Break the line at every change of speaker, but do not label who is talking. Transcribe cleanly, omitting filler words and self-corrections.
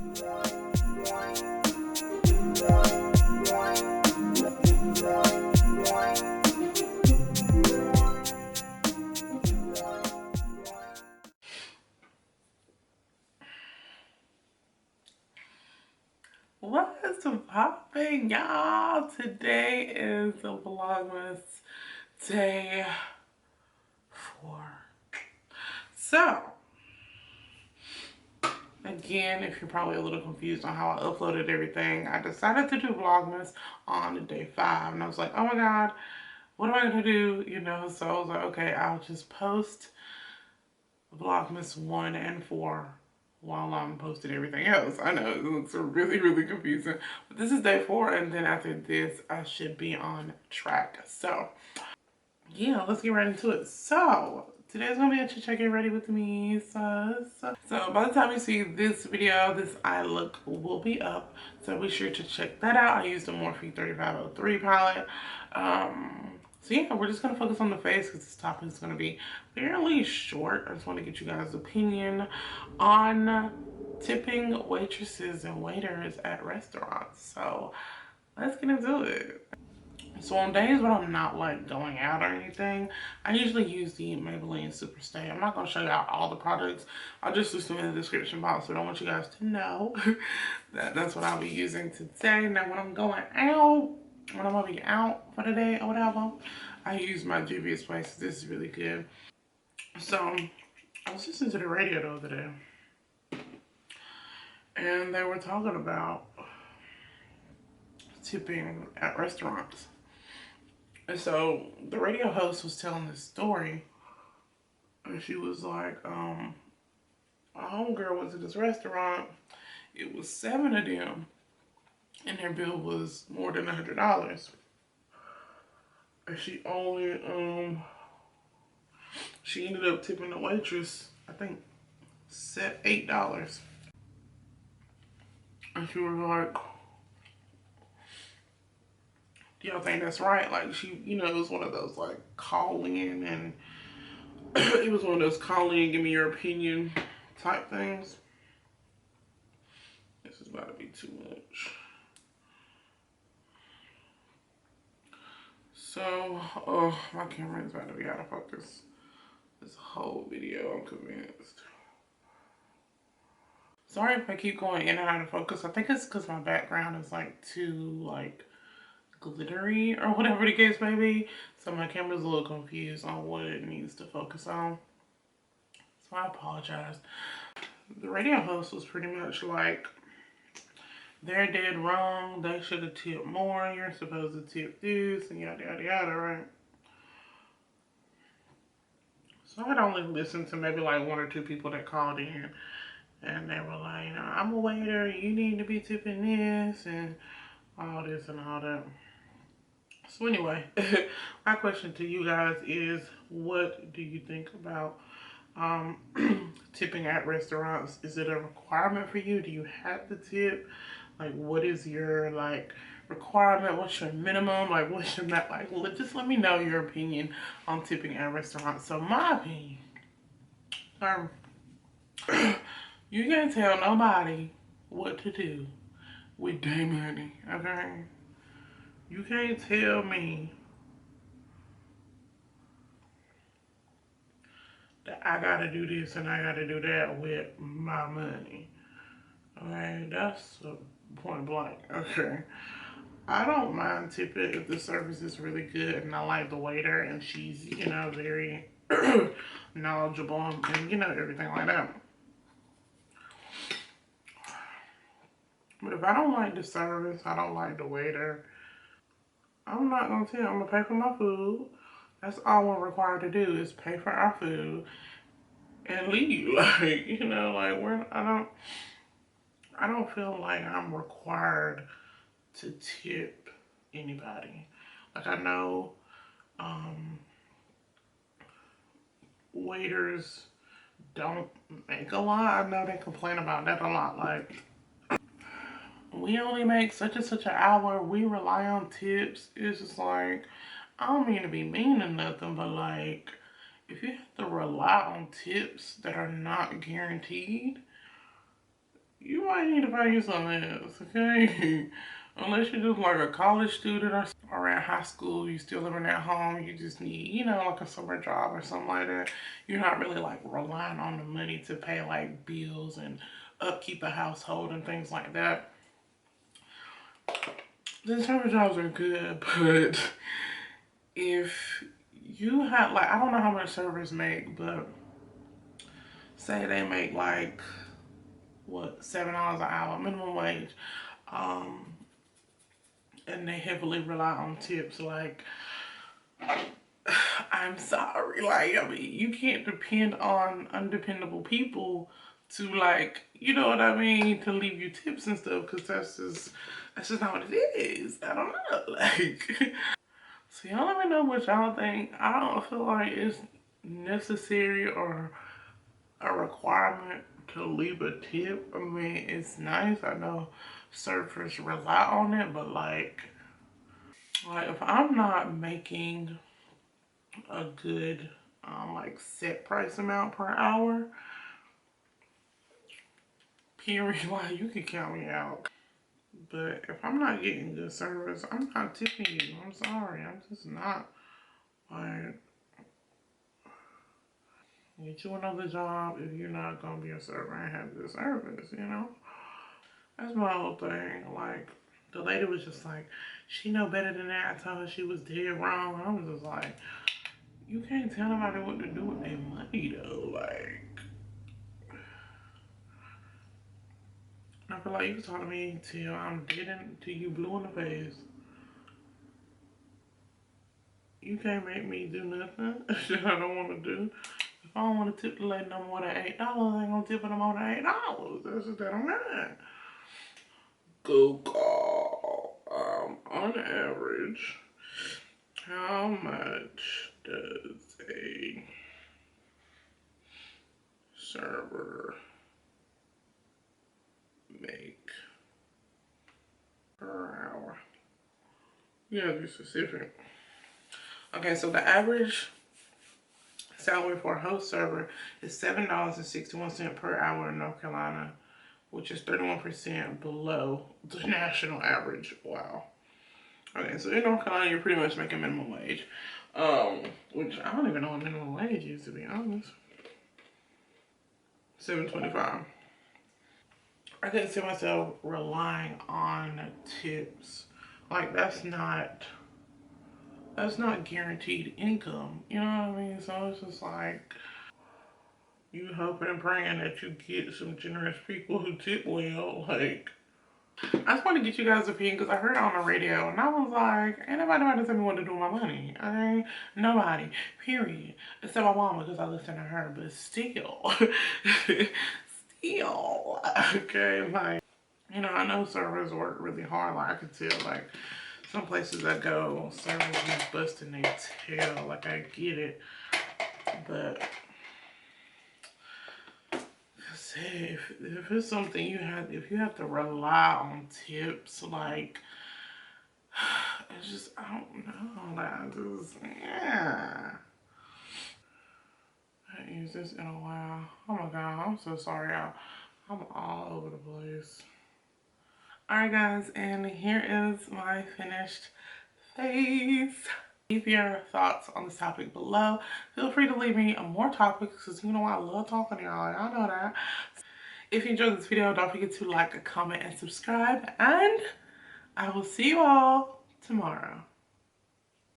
What is popping, y'all? Today is the Vlogmas day 4. So, again, if you're probably a little confused on how I uploaded everything, I decided to do Vlogmas on day 5. And I was like, oh my God, what am I going to do? You know, so I was like, okay, I'll just post Vlogmas 1 and 4 while I'm posting everything else. I know it looks really, really confusing, but this is day 4, and then after this, I should be on track. So, yeah, let's get right into it. So, today's gonna be a chit chat. Get ready with me, sus. So, by the time you see this video, this eye look will be up. So, be sure to check that out. I used the Morphe 3503 palette. So yeah, we're just gonna focus on the face because this topic is gonna be fairly short. I just want to get you guys' opinion on tipping waitresses and waiters at restaurants. So let's get into it. So on days when I'm not like going out or anything, I usually use the Maybelline Superstay. I'm not gonna show y'all all the products. I'll just list them in the description box, but I want you guys to know that that's what I'll be using today. Now when I'm going out, when I'm gonna be out for the day or whatever, I use my Juvia's Place. This is really good. So I was listening to the radio the other day, and they were talking about tipping at restaurants. And so the radio host was telling this story, and she was like, a homegirl went to this restaurant. It was 7 of them, and their bill was more than $100. And she ended up tipping the waitress, I think, $8. And she was like, do y'all think that's right? Like, she, you know, it was one of those, like, call in, and it was one of those call in, give me your opinion type things. This is about to be too much. So, oh, my camera is about to be out of focus. This whole video, I'm convinced. Sorry if I keep going in and out of focus. I think it's because my background is like too like glittery or whatever the case may be. So my camera's a little confused on what it needs to focus on. So I apologize. The radio host was pretty much like, they're dead wrong. They should have tipped more. You're supposed to tip this and yada yada yada, right? So I'd only listened to maybe like 1 or 2 people that called in, and they were like, you know, I'm a waiter, you need to be tipping this and all this and all that. So anyway, my question to you guys is, what do you think about tipping at restaurants? Is it a requirement for you? Do you have to tip? Like, what is your like requirement? What's your minimum? Like, what's your not like? Just let me know your opinion on tipping at restaurants. So my opinion, you can't tell nobody what to do with their money, okay? You can't tell me that I gotta do this and I gotta do that with my money. Okay, that's a point blank. Okay. I don't mind tipping if the service is really good and I like the waiter and she's, you know, very knowledgeable and, you know, everything like that. But if I don't like the service, I don't like the waiter, I'm not gonna tip. I'm gonna pay for my food. That's all we're required to do is pay for our food and leave. Like, you know, like I don't feel like I'm required to tip anybody. Like, I know waiters don't make a lot. I know they complain about that a lot. Like, we only make such and such an hour. We rely on tips. It's just like, I don't mean to be mean or nothing, but like, if you have to rely on tips that are not guaranteed, you you might need to find you something else, okay? Unless you're just like a college student or in high school, you still living at home, you just need, you know, like a summer job or something like that. You're not really like relying on the money to pay like bills and upkeep a household and things like that. The summer jobs are good, but if you have like, I don't know how much servers make, but say they make like what, $7 an hour minimum wage, um, and they heavily rely on tips. Like, I'm sorry, like, I mean, you can't depend on undependable people to, like, you know what I mean, to leave you tips and stuff, because that's just not what it is. I don't know, like. So y'all let me know what y'all think. I don't feel like it's necessary or a requirement to leave a tip. I mean, it's nice. I know surfers rely on it, but like if I'm not making a good like set price amount per hour, period, like you can count me out. But if I'm not getting good service, I'm not tipping you. I'm sorry. I'm just not. Like, get you another job if you're not gonna be a server and have good service, you know? That's my whole thing. Like, the lady was just like, she know better than that. I told her she was dead wrong. I was just like, you can't tell nobody what to do with their money though. Like, I feel like you talk to me till I'm dead till you blue in the face. You can't make me do nothing that I don't want to do. If I don't want to tip the lady no more than $8, I ain't gonna tip her no more than $8. That's just that I'm not. Google, on average, how much does a server make per hour? You gotta be specific. Okay, so the average salary for a host server is $7.61 per hour in North Carolina, which is 31% below the national average. Wow. Okay, so in North Carolina, you're pretty much making minimum wage, which I don't even know what minimum wage is, to be honest. $7.25. I couldn't see myself relying on tips. Like, that's not guaranteed income. You know what I mean? So it's just like you hoping and praying that you get some generous people who tip well. Like, I just want to get you guys' opinion because I heard it on the radio and I was like, ain't nobody about to tell me what to do with my money. Ain't nobody. Period. Except my mama because I listen to her. But still, still, okay, like, you know, I know servers work really hard. Like, I could tell, like, some places I go, servers be busting their tail. Like, I get it. But if it's something if you have to rely on tips, like, it's just, I don't know, like, yeah. I haven't used this in a while. Oh my God, I'm so sorry, y'all. I'm all over the place. Alright guys, and here is my finished face. Leave your thoughts on this topic below. Feel free to leave me more topics because you know I love talking to y'all. Y'all know that. If you enjoyed this video, don't forget to like, comment, and subscribe. And I will see you all tomorrow.